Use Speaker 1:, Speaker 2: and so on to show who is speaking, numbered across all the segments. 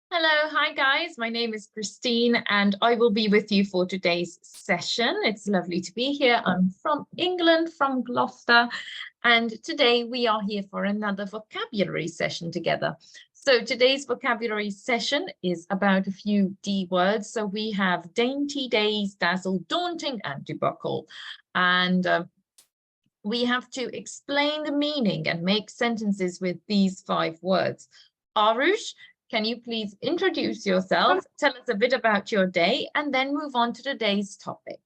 Speaker 1: Hello, hi guys. My name is Christine and I will be with you for today's session. It's lovely to be here. I'm from England, from Gloucester, and today we are here for another vocabulary session together. So today's vocabulary session is about a few D words. So we have dainty, days, dazzle, daunting, and debuckle. And we have to explain the meaning and make sentences with these 5 words. Arush, can you please introduce yourself, tell us a bit about your day, and then move on to today's topic?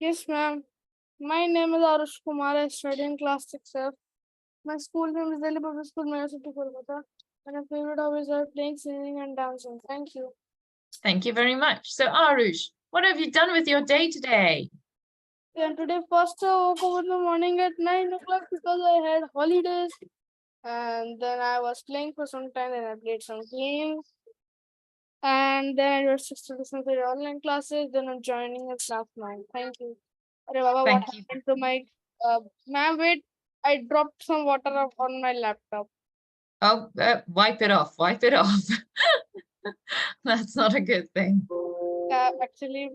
Speaker 2: Yes, ma'am. My name is Arush Kumar. I study in class 6F. My school name is Delhi Public School, Mayasiti, Kolkata. And my favorite hobbies are playing, singing, and dancing. Thank you.
Speaker 1: Thank you very much. So Arush, what have you done with your day today?
Speaker 2: And today, first I woke up in the morning at 9 o'clock because I had holidays. And then I was playing for some time and I played some games. And then I was just to listen to the online classes. Then I'm joining at class 9. Thank you. Arey Baba, what
Speaker 1: Thank you.
Speaker 2: happened to my ma'am? Wait, I dropped some water on my laptop.
Speaker 1: Oh, wipe it off, wipe it off. That's not a good thing.
Speaker 2: Actually,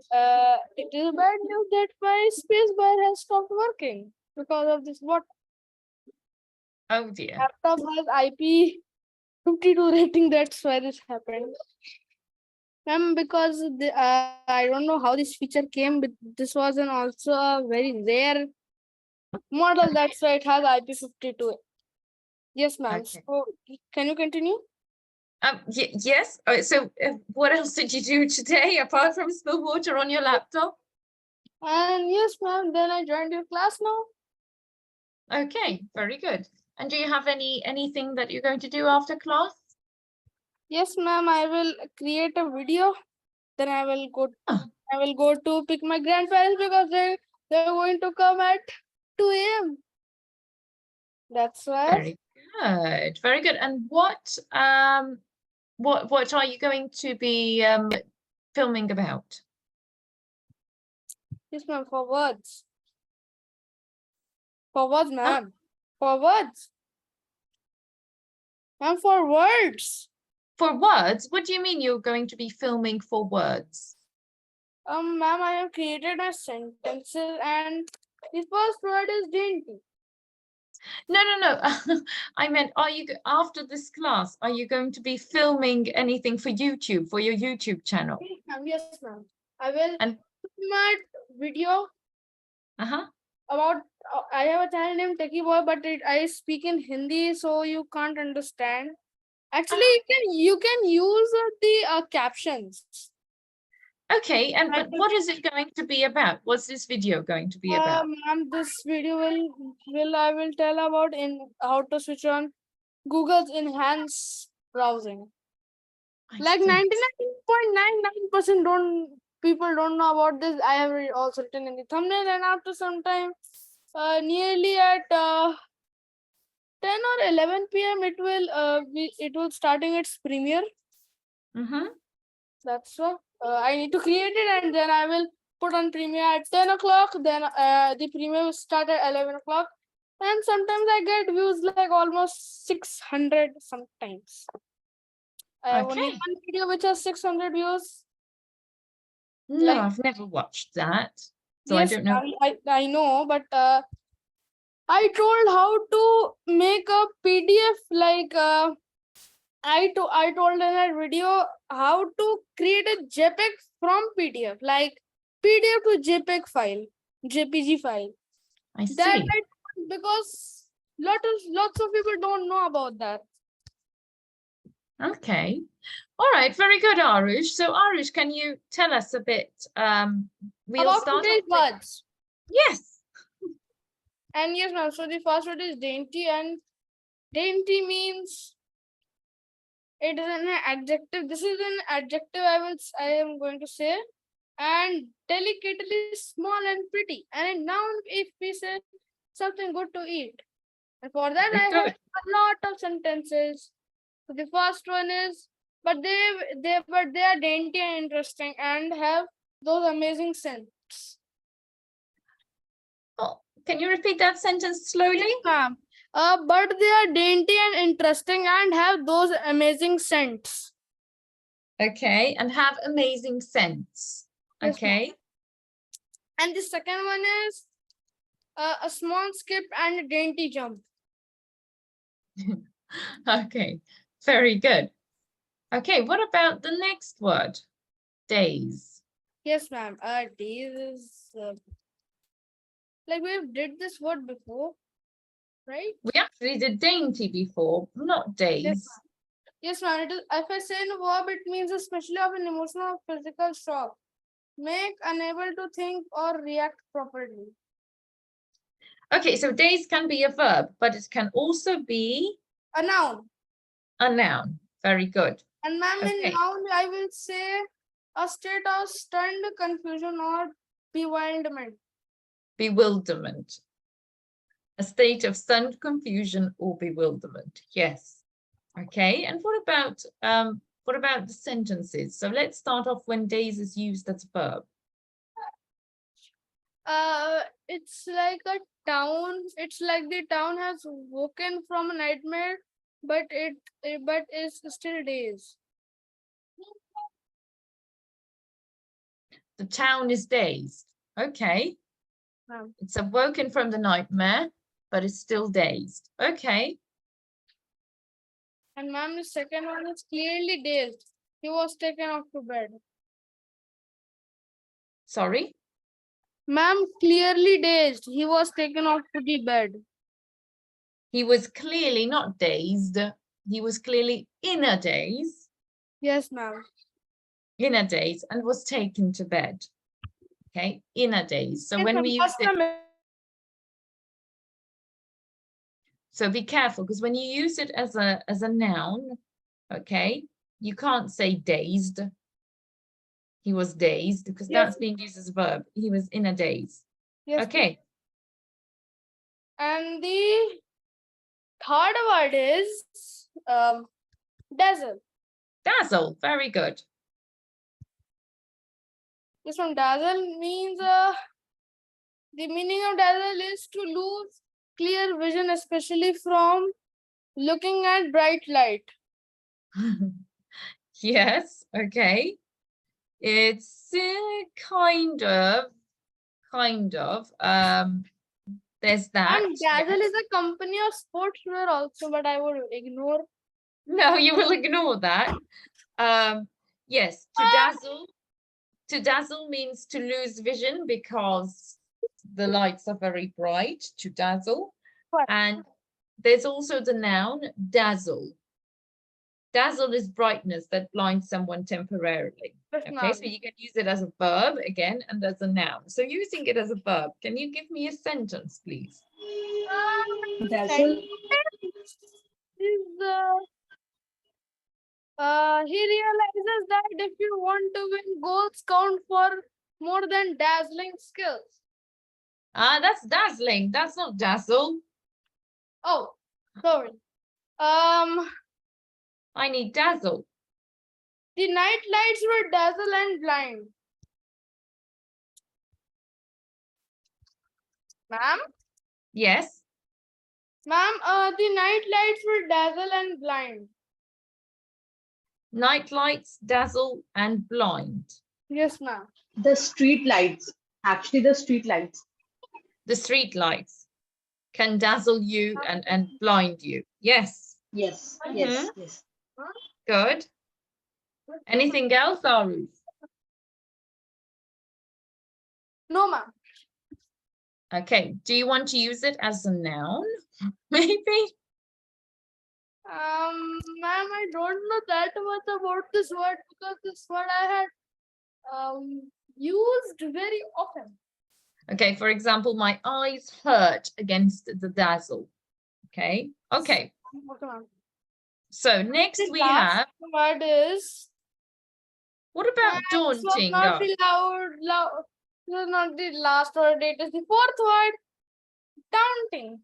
Speaker 2: it is bad news that my space bar has stopped working because of this. What
Speaker 1: Oh dear.
Speaker 2: laptop has IP52 rating? That's why this happened. Because I don't know how this feature came, but this was an also a very rare model. That's why it has IP52. Yes, ma'am.
Speaker 1: Okay.
Speaker 2: So can you continue?
Speaker 1: Yes. So what else did you do today apart from spill water on your laptop?
Speaker 2: And yes, ma'am. Then I joined your class now.
Speaker 1: Okay, very good. And do you have anything that you're going to do after class?
Speaker 2: Yes, ma'am. I will create a video. Then I will go. I will go to pick my grandparents because they're going to come at 2 a.m. That's why.
Speaker 1: Very good, very good. And what are you going to be filming about?
Speaker 2: Yes, ma'am. For words. For words, ma'am. For words. Ma'am, for words.
Speaker 1: For words? What do you mean you're going to be filming for words?
Speaker 2: Ma'am, I have created a sentences and the first word is dainty.
Speaker 1: No. I meant, are you after this class? Are you going to be filming anything for YouTube, for your YouTube channel?
Speaker 2: Yes, ma'am. I will
Speaker 1: And
Speaker 2: my video about. I have a channel named Techie Boy, but I speak in Hindi, so you can't understand. Actually, you can use the captions.
Speaker 1: Okay, and but what is it going to be about? What's this video going to be about?
Speaker 2: Ma'am, this video I will tell about in how to switch on Google's enhanced browsing. Like 99.99% people don't know about this. I have also written in the thumbnail, and after some time, nearly at 10 or 11 p.m. it will starting its premiere. That's so. I need to create it and then I will put on premiere at 10 o'clock. Then the premiere will start at 11 o'clock. And sometimes I get views like almost 600 sometimes. I have only one video which has 600 views.
Speaker 1: No,
Speaker 2: Like,
Speaker 1: I've never watched that. So
Speaker 2: yes,
Speaker 1: I don't know.
Speaker 2: I know, but I told how to make a PDF like I told in that video how to create a JPEG from PDF, like PDF to JPEG file, JPG file.
Speaker 1: I see.
Speaker 2: Because lots of people don't know about that.
Speaker 1: Okay. All right, very good, Arush. So Arush, can you tell us a bit? We'll
Speaker 2: about
Speaker 1: start
Speaker 2: today's words.
Speaker 1: Yes.
Speaker 2: And yes, ma'am. So the first word is dainty, and dainty means it is an adjective. This is an adjective I am going to say. And delicately small and pretty. And a noun if we say something good to eat. And for that I have a lot of sentences. So the first one is, but they are dainty and interesting and have those amazing scents.
Speaker 1: Oh, can you repeat that sentence slowly?
Speaker 2: But they are dainty and interesting and have those amazing scents.
Speaker 1: Okay, and have amazing sense.
Speaker 2: Yes,
Speaker 1: Okay.
Speaker 2: And the second one is a small skip and a dainty jump.
Speaker 1: Okay, very good. Okay, what about the next word? Days.
Speaker 2: Yes, ma'am. Days is like we did this word before, right?
Speaker 1: We actually did dainty before, not days.
Speaker 2: Yes, ma'am. It is, if I say in a verb, it means especially of an emotional or physical shock. Make unable to think or react properly.
Speaker 1: Okay, so days can be a verb, but it can also be
Speaker 2: A noun.
Speaker 1: a noun. Very good.
Speaker 2: And ma'am, in
Speaker 1: Okay,
Speaker 2: noun, I will say a state of stunned confusion or bewilderment.
Speaker 1: bewilderment. A state of stunned confusion or bewilderment. Yes. Okay, and what about the sentences? So let's start off when days is used as a verb.
Speaker 2: It's like a town. It's like the town has woken from a nightmare, but it's still days.
Speaker 1: The town is dazed. Okay.
Speaker 2: Ma'am.
Speaker 1: It's awoken from the nightmare, but it's still dazed. Okay.
Speaker 2: And ma'am, the second one is clearly dazed. He was taken off to bed.
Speaker 1: Sorry.
Speaker 2: Ma'am, clearly dazed. He was taken off to the bed.
Speaker 1: He was clearly not dazed. He was clearly in a daze.
Speaker 2: Yes, ma'am.
Speaker 1: In a daze and was taken to bed. Okay, in a daze. So
Speaker 2: Yes,
Speaker 1: when
Speaker 2: ma'am.
Speaker 1: we use it, so be careful because when you use it as a noun, okay, you can't say dazed. He was dazed because
Speaker 2: Yes.
Speaker 1: that's being used as a verb. He was in a daze.
Speaker 2: Yes.
Speaker 1: Okay.
Speaker 2: And the third word is dazzle.
Speaker 1: Dazzle. Very good.
Speaker 2: This one, dazzle means the meaning of dazzle is to lose clear vision, especially from looking at bright light.
Speaker 1: Yes. Okay. It's kind of. There's that.
Speaker 2: And dazzle
Speaker 1: Yes.
Speaker 2: is a company of sportswear also, but I would ignore.
Speaker 1: No, you will ignore that. Yes, to dazzle means to lose vision because the lights are very bright, to dazzle.
Speaker 2: What?
Speaker 1: And there's also the noun dazzle. Dazzle is brightness that blinds someone temporarily. Okay, so you can use it as a verb again and as a noun. So using it as a verb, can you give me a sentence, please?
Speaker 3: Dazzle.
Speaker 2: He realizes that if you want to win, goals count for more than dazzling skills.
Speaker 1: That's dazzling. That's not dazzle.
Speaker 2: Oh, sorry.
Speaker 1: I need dazzle.
Speaker 2: The night lights were dazzle and blind. Ma'am?
Speaker 1: Yes.
Speaker 2: Ma'am, the night lights were dazzle and blind.
Speaker 1: Night lights, dazzle, and blind.
Speaker 2: Yes, ma'am.
Speaker 3: The street lights. Actually, the street lights.
Speaker 1: The street lights can dazzle you and blind you. Yes.
Speaker 3: Yes, yes, yes.
Speaker 1: Good. Anything else, Aru?
Speaker 2: No, ma'am.
Speaker 1: Okay. Do you want to use it as a noun? Maybe.
Speaker 2: Ma'am, I don't know that much about this word because this word I had used very often.
Speaker 1: Okay. For example, my eyes hurt against the dazzle. Okay. Okay.
Speaker 2: Okay, ma'am.
Speaker 1: So next
Speaker 2: The
Speaker 1: we
Speaker 2: last
Speaker 1: have.
Speaker 2: word is.
Speaker 1: What about
Speaker 2: This was
Speaker 1: daunting?
Speaker 2: not the this was not the last word. It is the fourth word. Daunting.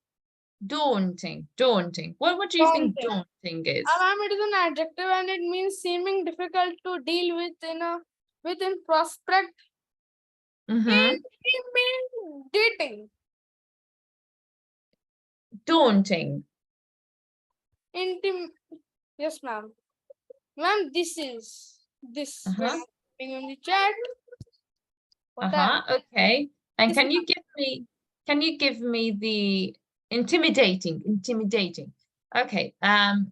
Speaker 1: Daunting. What do you think daunting is?
Speaker 2: Ma'am, it is an adjective and it means seeming difficult to deal with in prospect.
Speaker 1: Mm-hmm.
Speaker 2: It means dating.
Speaker 1: Daunting.
Speaker 2: Yes, ma'am. Ma'am, this is this when
Speaker 1: Uh-huh.
Speaker 2: I'm typing in the chat. What I
Speaker 1: Okay. And
Speaker 2: this
Speaker 1: can you give me the intimidating. Okay.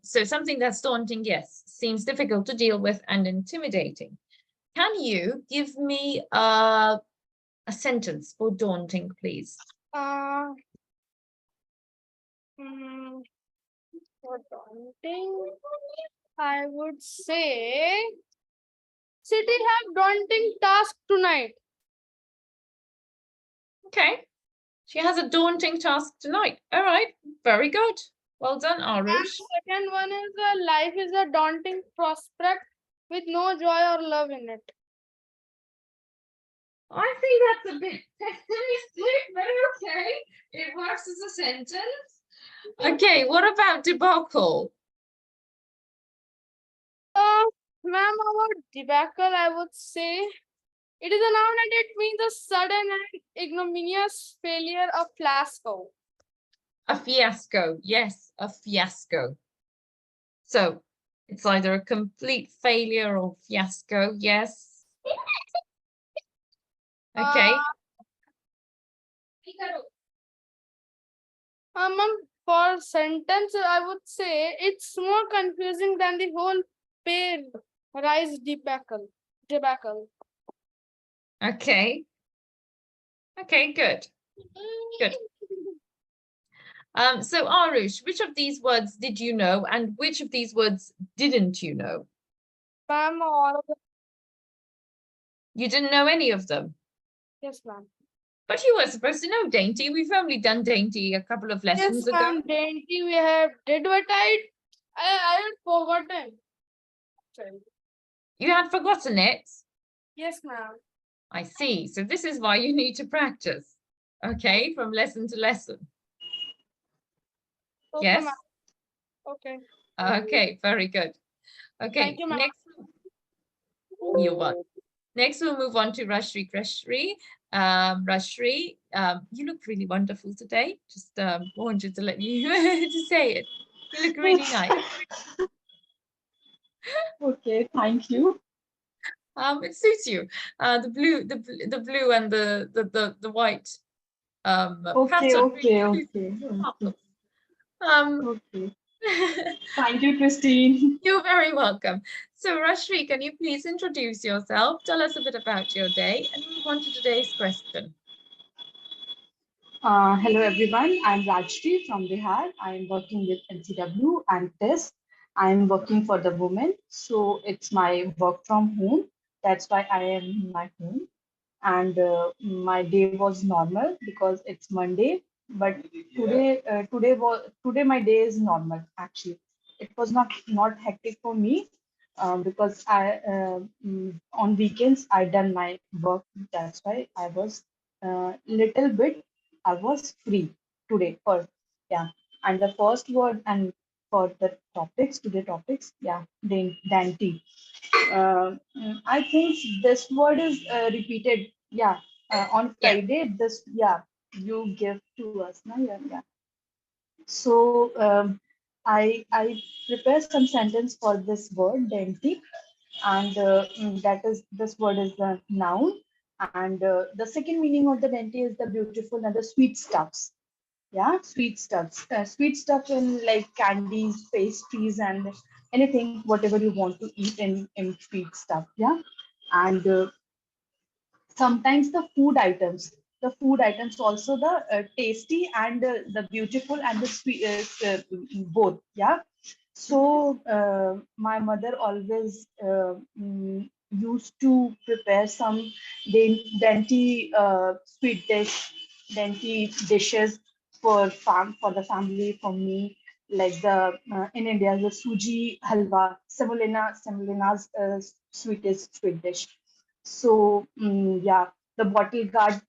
Speaker 1: So something that's daunting, yes, seems difficult to deal with and intimidating. Can you give me a sentence for daunting, please?
Speaker 2: uh hmm, for daunting, I would say city have daunting task tonight.
Speaker 1: Okay. She has a daunting task tonight. All right. Very good. Well done,
Speaker 2: And
Speaker 1: Arush.
Speaker 2: second one is life is a daunting prospect with no joy or love in it.
Speaker 1: I think that's a bit pessimistic, but okay. It works as a sentence. Okay, what about debacle?
Speaker 2: Ma'am, about debacle, I would say it is a noun and it means a sudden and ignominious failure of fiasco.
Speaker 1: A fiasco. Yes, a fiasco. So it's either a complete failure or fiasco. Yes. Okay.
Speaker 2: Ma'am, for sentence, I would say it's more confusing than the whole pair rise debacle. Debacle.
Speaker 1: Okay. Okay, good. Good. So Arush, which of these words did you know and which of these words didn't you know?
Speaker 2: Ma'am, all of the
Speaker 1: You didn't know any of them,
Speaker 2: yes, ma'am.
Speaker 1: but you were supposed to know dainty. We've only done dainty a couple of
Speaker 2: Yes,
Speaker 1: lessons ago.
Speaker 2: ma'am. Dainty, we have did what I had forgotten. Sorry.
Speaker 1: You had forgotten it.
Speaker 2: Yes, ma'am.
Speaker 1: I see. So this is why you need to practice. Okay, from lesson to lesson.
Speaker 2: Okay,
Speaker 1: Yes.
Speaker 2: ma'am. Okay.
Speaker 1: Okay, very good. Okay,
Speaker 2: Thank you, ma'am.
Speaker 1: next you want. Next, we'll move on to Rashri. Rashri, you look really wonderful today. Just wanted to let you to say it. You look really nice.
Speaker 3: Okay, thank you.
Speaker 1: It suits you. The blue and the white
Speaker 3: Okay,
Speaker 1: pattern really
Speaker 3: okay,
Speaker 1: suits
Speaker 3: okay,
Speaker 1: you.
Speaker 3: okay,
Speaker 1: Um,
Speaker 3: okay. Thank you, Christine.
Speaker 1: You're very welcome. So, Rashri, can you please introduce yourself? Tell us a bit about your day and move on to today's question.
Speaker 3: Hello, everyone. I'm Rajshri from Bihar. I'm working with NCW and TESS. I'm working for the women. So it's my work from home. That's why I am in my home. And my day was normal because it's Monday. But today my day is normal. Actually, it was not hectic for me because on weekends I done my work. That's why I was little bit I was free today for yeah. And the first word and for the topics today topics dainty. I think this word is repeated. Yeah, on
Speaker 1: Yeah.
Speaker 3: Friday. This you give to us. No, yeah. So I prepare some sentence for this word dainty, and that is this word is the noun, and the second meaning of the dainty is the beautiful and the sweet stuffs. Yeah, sweet stuff in like candies, pastries, and anything whatever you want to eat in sweet stuff. Yeah, and sometimes the food items also the tasty and the beautiful and the sweet both. Yeah, so my mother always used to prepare some dainty dainty dishes for the family, for me, like the in India the suji halwa, semolina's sweetest sweet dish. So the bottle guard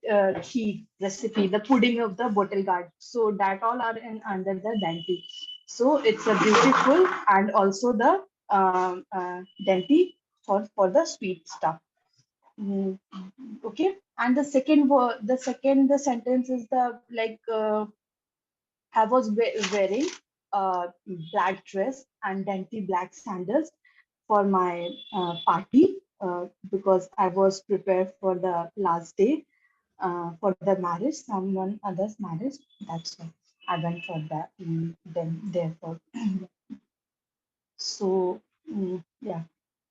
Speaker 3: heat recipe, the pudding of the bottle guard. So that all are in under the dainty. So it's a beautiful and also the dainty for the sweet stuff. Mm, okay. And the second word, the sentence is the like wearing a black dress and dainty black sandals. for my party because I was prepared for the last day for the marriage, someone other's marriage. That's why I went for that. Then therefore, so yeah,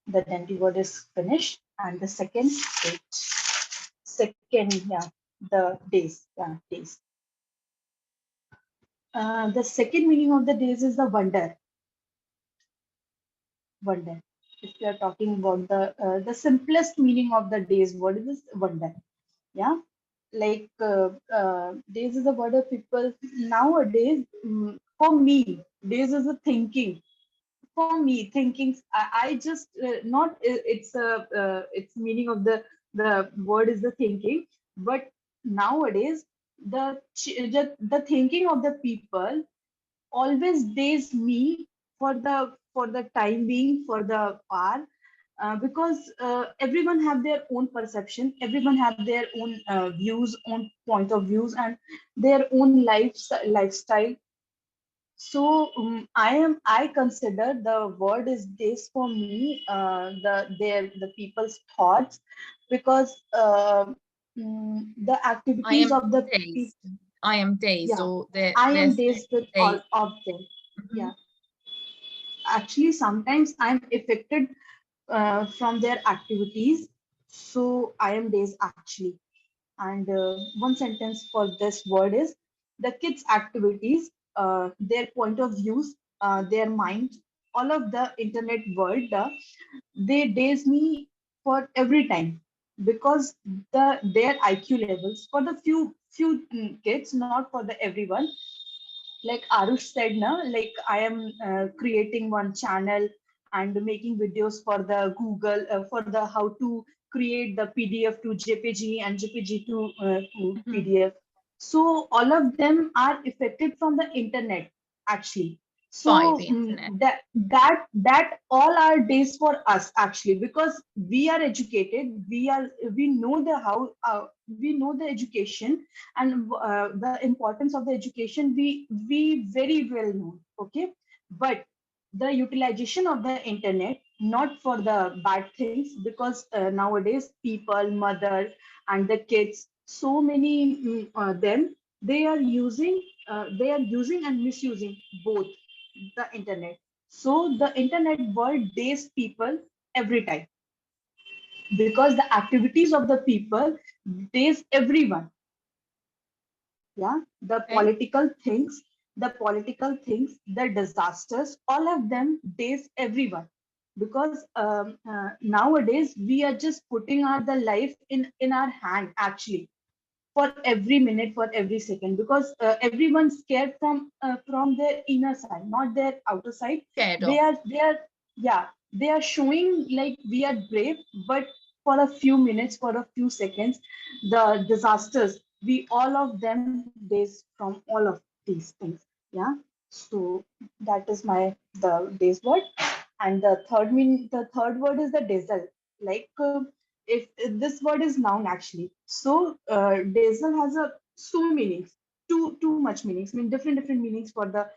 Speaker 3: the Dandy word is finished, and the second date, second yeah, the days, yeah, days. The second meaning of the days is the wonder. Wonder. If you are talking about the simplest meaning of the days, what is this wonder? Yeah, like days is a word of people nowadays. For me, days is a thinking. For me, thinking. I just not. It's a. It's meaning of the word is the thinking, but nowadays the thinking of the people always days me for the time being for the hour because everyone have their own perception, everyone have their own views, own point of views, and their own lifestyle. So I consider the word is days for me, the people's thoughts, because the
Speaker 1: I
Speaker 3: activities
Speaker 1: am
Speaker 3: of the
Speaker 1: dazed. I am dazed,
Speaker 3: yeah,
Speaker 1: or
Speaker 3: I
Speaker 1: they're
Speaker 3: am
Speaker 1: saying
Speaker 3: days with all
Speaker 1: dazed.
Speaker 3: of them.
Speaker 1: Mhm.
Speaker 3: Yeah, actually sometimes I'm affected from their activities, so I am days actually. And one sentence for this word is the kids' activities, their point of views, their mind, all of the internet world, they daze me for every time because their IQ levels for the few kids, not for the everyone. Like Arush said, na, like I am creating one channel and making videos for the Google for the how to create the PDF to JPG and JPG to
Speaker 1: Mhm.
Speaker 3: PDF. So all of them are affected from the internet actually.
Speaker 1: By
Speaker 3: So
Speaker 1: the internet.
Speaker 3: that all are days for us actually because we are educated, we know the how we know the education and the importance of the education we very well know, okay, but the utilization of the internet not for the bad things because nowadays people mother and the kids so many them they are using and misusing both the internet, so the internet world days people every time because the activities of the people days everyone. Yeah,
Speaker 1: Okay.
Speaker 3: the political things, the disasters, all of them days everyone because nowadays we are just putting our the life in our hand actually for every minute, for every second, because everyone's scared from their inner side, not their outer side.
Speaker 1: Scared
Speaker 3: They
Speaker 1: of.
Speaker 3: are they are yeah, they are showing like we are brave, but for a few minutes, for a few seconds, the disasters, we all of them days from all of these things. Yeah. So that is my the days word. And the third word is the diesel. Like if this word is noun actually. So diesel has a so meanings, too much meanings. I mean different meanings for the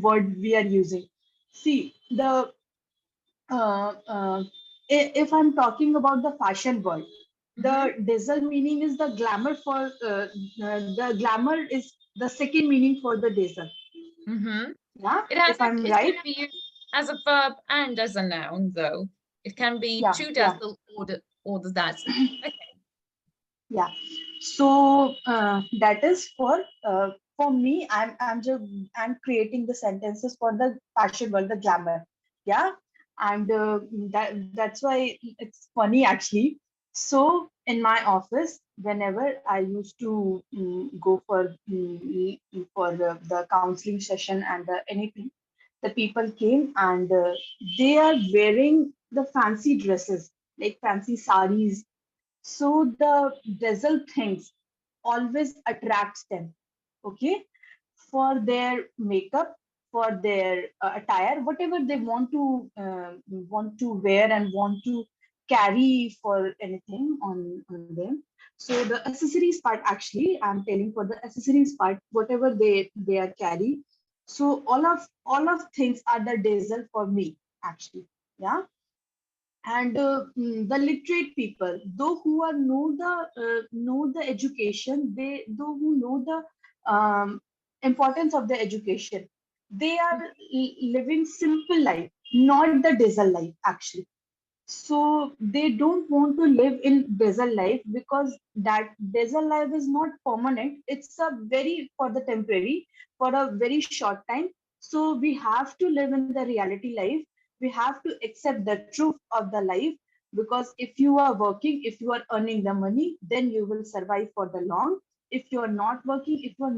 Speaker 3: word we are using. See the if I'm talking about the fashion world,
Speaker 1: Mhm.
Speaker 3: the diesel meaning is the glamour for the glamour is the second meaning for the diesel.
Speaker 1: Mhm.
Speaker 3: Yeah,
Speaker 1: It has
Speaker 3: if I'm
Speaker 1: it
Speaker 3: right.
Speaker 1: can be used as a verb and as a noun, though. It can be
Speaker 3: Yeah,
Speaker 1: to
Speaker 3: yeah.
Speaker 1: dazzle or the dazzle. Okay.
Speaker 3: Yeah. So that is for me. I'm creating the sentences for the fashion world, the glamour. Yeah, and that's why it's funny actually. So in my office, whenever I used to go for the counseling session and anything, the people came and they are wearing the fancy dresses like fancy saris, so the dazzle things always attracts them, okay, for their makeup, for their attire, whatever they want to wear and want to carry for anything on them. So the accessories part actually, I'm telling for the accessories part, whatever they are carry. So all of things are the dazzle for me actually. Yeah. and the literate people, though who are know the education, they though who know the importance of the education, they are living simple life, not the desert life actually. So they don't want to live in desert life because that desert life is not permanent. It's a very for the temporary, for a very short time. So we have to live in the reality life. We have to accept the truth of the life, because if you are working, if you are earning the money, then you will survive for the long. If you are not working, if you're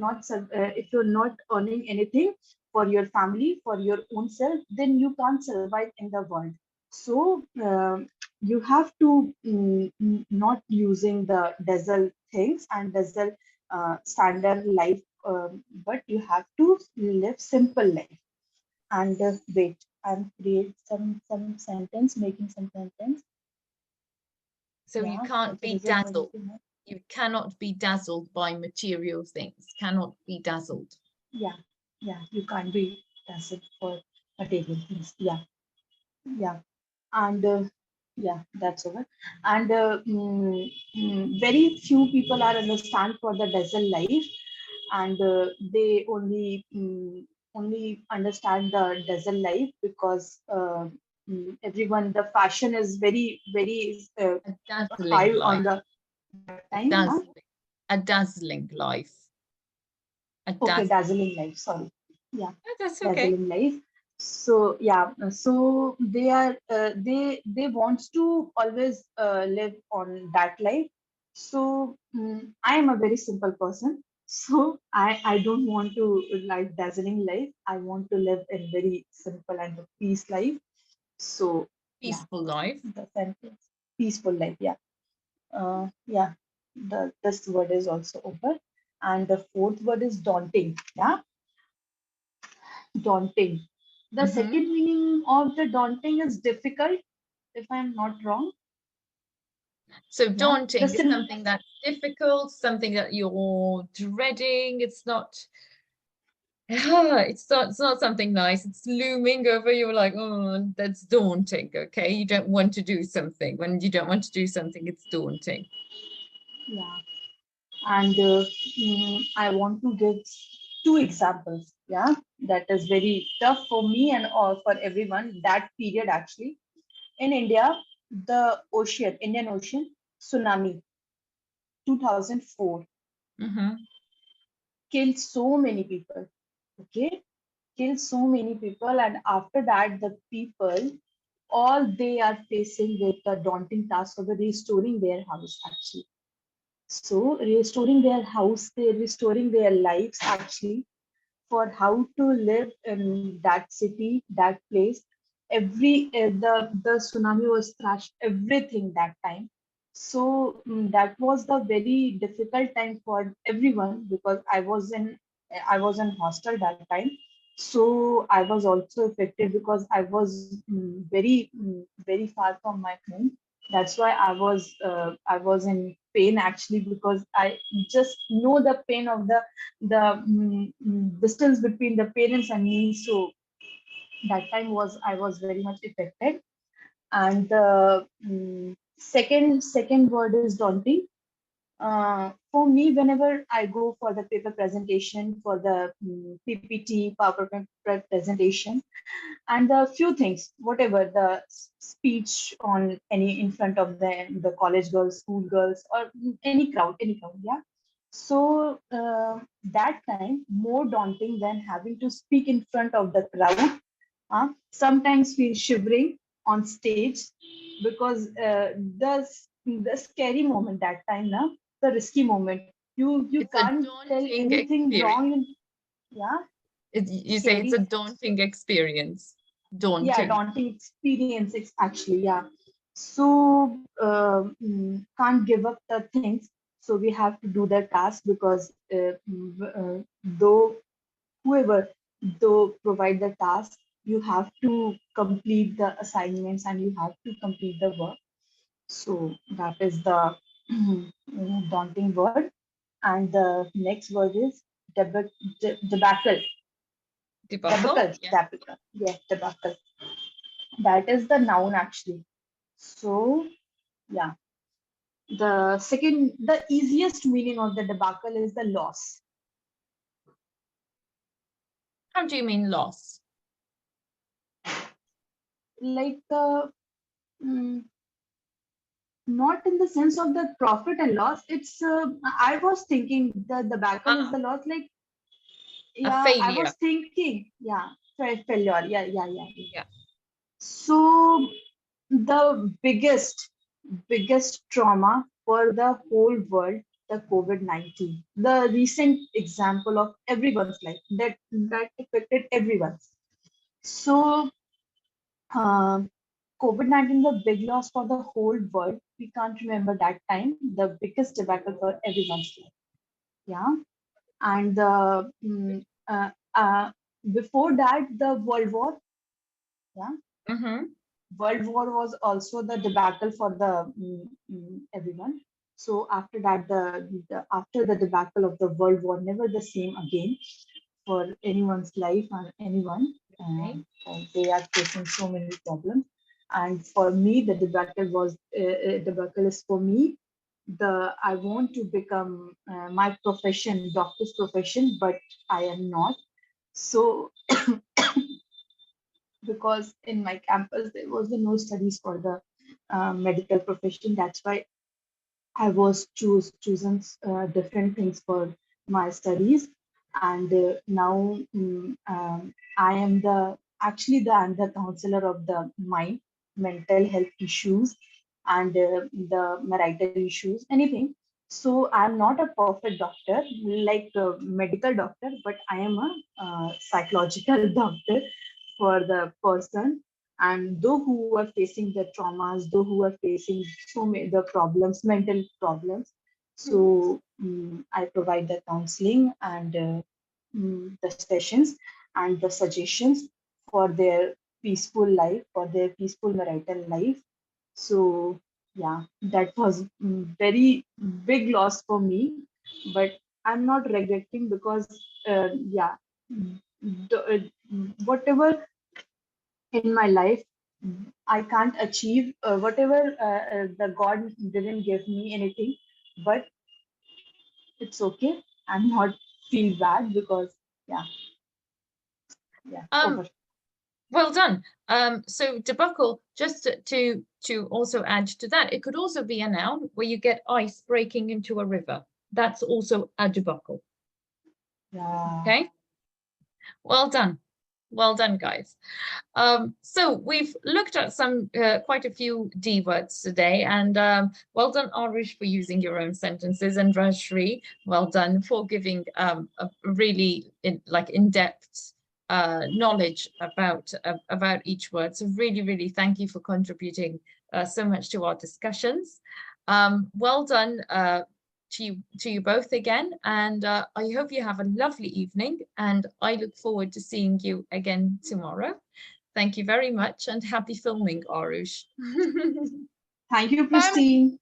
Speaker 3: not earning anything for your family, for your own self, then you can't survive in the world. So you have to not using the diesel things and diesel standard life, but you have to live simple life. And wait, and create some sentence, making some sentence.
Speaker 1: So you
Speaker 3: Yeah,
Speaker 1: can't
Speaker 3: what the
Speaker 1: be
Speaker 3: result
Speaker 1: dazzled.
Speaker 3: will be.
Speaker 1: You cannot be dazzled by material things. Cannot be dazzled.
Speaker 3: Yeah, yeah, you can't be passive for material things. Yeah, yeah, and yeah, that's over. And very few people are understand for the desert life, and they only understand the desert life because everyone, the fashion is very
Speaker 1: A dazzling
Speaker 3: high on
Speaker 1: life.
Speaker 3: the that
Speaker 1: A
Speaker 3: time. Huh?
Speaker 1: dazzling, a dazzling life. A
Speaker 3: Okay,
Speaker 1: dazzling.
Speaker 3: dazzling life. Sorry. Yeah,
Speaker 1: That's okay.
Speaker 3: dazzling life. So yeah, so they are they wants to always live on that life. So I am a very simple person. So I don't want to like dazzling life. I want to live in very simple and a peace life. So yeah,
Speaker 1: Peaceful life.
Speaker 3: the sentence peaceful life. Yeah, yeah. The this word is also over, and the fourth word is daunting. Yeah, daunting. The
Speaker 1: Hmm.
Speaker 3: second meaning of the daunting is difficult, if I'm not wrong.
Speaker 1: So
Speaker 3: Yeah. The
Speaker 1: daunting is something that's difficult, something that you're dreading. It's not, it's not something nice. It's looming over you like, oh, that's daunting. Okay. You don't want to do something. When you don't want to do something, it's daunting.
Speaker 3: yeah, and I want to give two examples. Yeah, that is very tough for me and all for everyone. That period actually in India, the ocean, Indian Ocean tsunami, 2004,
Speaker 1: Hmm.
Speaker 3: killed so many people. Okay, killed so many people, and after that, the people all they are facing with the daunting task of the restoring their house actually. So restoring their house, they're restoring their lives actually, for how to live in that city, that place. Every the tsunami was thrashed everything that time. So that was the very difficult time for everyone, because I was in hostel that time. So I was also affected because I was very far from my home. That's why I was in pain actually, because I just know the pain of the distance between the parents and me. So that time was I was very much affected. And the second word is daunting. For me, whenever I go for the paper presentation, for the PPT, PowerPoint presentation, and the few things, whatever the speech on any in front of the college girls, school girls, or any crowd, yeah. So that time more daunting than having to speak in front of the crowd. Sometimes feel shivering on stage, because the scary moment that time, na, the risky moment. You
Speaker 1: It's a
Speaker 3: can't tell
Speaker 1: daunting
Speaker 3: anything
Speaker 1: experience.
Speaker 3: wrong. Yeah,
Speaker 1: You say it's a
Speaker 3: scary.
Speaker 1: daunting experience.
Speaker 3: Yeah,
Speaker 1: Daunting.
Speaker 3: daunting experience. It's actually, yeah. So can't give up the things. So we have to do the task, because though whoever though provide the task, you have to complete the assignments and you have to complete the work. So that is the daunting word. And the next word is debacle.
Speaker 1: Debacle.
Speaker 3: Debacle.
Speaker 1: Yeah.
Speaker 3: Debacle. Yes, debacle. That is the noun actually. So yeah, the easiest meaning of the debacle is the loss.
Speaker 1: How do you mean loss?
Speaker 3: Like not in the sense of the profit and loss. It's I was thinking the debacle is
Speaker 1: Ah,
Speaker 3: the loss. Like
Speaker 1: a
Speaker 3: yeah, I
Speaker 1: failure.
Speaker 3: was thinking yeah, failure. Yeah.
Speaker 1: Yeah.
Speaker 3: So the biggest trauma for the whole world, the COVID-19, the recent example of everyone's life that affected everyone. So um, COVID-19 is a big loss for the whole world. We can't remember that time, the biggest debacle for everyone's life. Yeah. And uh, uh, before that, the World War. Yeah.
Speaker 1: Mm-hmm.
Speaker 3: World War was also the debacle for the everyone. So after that, after the debacle of the World War, never the same again for anyone's life or anyone.
Speaker 1: Okay.
Speaker 3: They are facing so many problems. And for me, the debacle is for me. I want to become my profession, doctor's profession, but I am not. So because in my campus there was no studies for the medical profession. That's why I was chosen different things for my studies, and now I am I'm the counselor of the mind, mental health issues, and the marital issues, anything. So I'm not a perfect doctor like a medical doctor, but I am a psychological doctor for the person, and though who are facing the traumas, though who are facing so many the problems, mental problems. So I provide the counseling and the sessions and the suggestions for their peaceful life, for their peaceful marital life. So yeah, that was very big loss for me, but I'm not regretting because yeah, whatever in my life I can't achieve, whatever the God didn't give me anything, but it's okay. I'm not feel bad because yeah, yeah,
Speaker 1: Um,
Speaker 3: over.
Speaker 1: well done. So debacle, just to also add to that, it could also be a noun where you get ice breaking into a river. That's also a debacle.
Speaker 3: Yeah.
Speaker 1: Okay. Well done. Well done, guys. So we've looked at some quite a few D words today, and well done, Arush, for using your own sentences, and Rajshri, well done for giving a really in-depth knowledge about each word. So really thank you for contributing so much to our discussions. Well done to you both again, and I hope you have a lovely evening, and I look forward to seeing you again tomorrow. Thank you very much, and happy filming, Arush.
Speaker 3: Thank you,
Speaker 2: Bye.
Speaker 3: Christine.